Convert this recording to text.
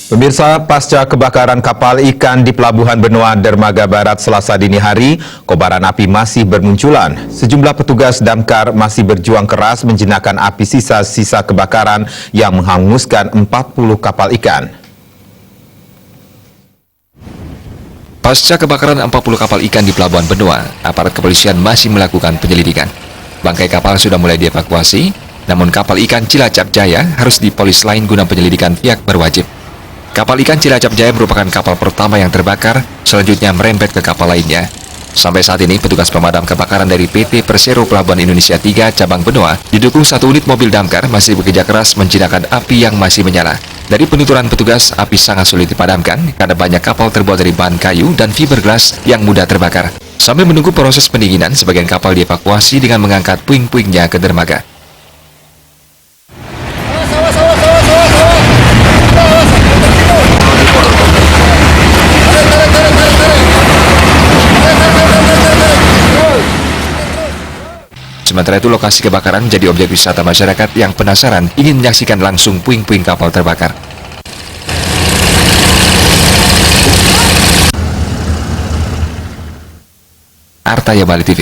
Pemirsa, pasca kebakaran kapal ikan di Pelabuhan Benoa Dermaga Barat Selasa dini hari, kobaran api masih bermunculan. Sejumlah petugas damkar masih berjuang keras menjinakkan api sisa-sisa kebakaran yang menghanguskan 40 kapal ikan. Pasca kebakaran 40 kapal ikan di Pelabuhan Benoa, aparat kepolisian masih melakukan penyelidikan. Bangkai kapal sudah mulai dievakuasi, namun kapal ikan Cilacap Jaya harus dipolis lain guna penyelidikan pihak berwajib. Kapal ikan Cilacap Jaya merupakan kapal pertama yang terbakar, selanjutnya merembet ke kapal lainnya. Sampai saat ini, petugas pemadam kebakaran dari PT Persero Pelabuhan Indonesia 3 Cabang Benoa didukung 1 unit mobil damkar masih bekerja keras menjinakkan api yang masih menyala. Dari penuturan petugas, api sangat sulit dipadamkan karena banyak kapal terbuat dari bahan kayu dan fiberglass yang mudah terbakar. Sambil menunggu proses pendinginan, sebagian kapal dievakuasi dengan mengangkat puing-puingnya ke dermaga. Sementara itu, lokasi kebakaran menjadi objek wisata masyarakat yang penasaran ingin menyaksikan langsung puing-puing kapal terbakar. Arta Yabali TV.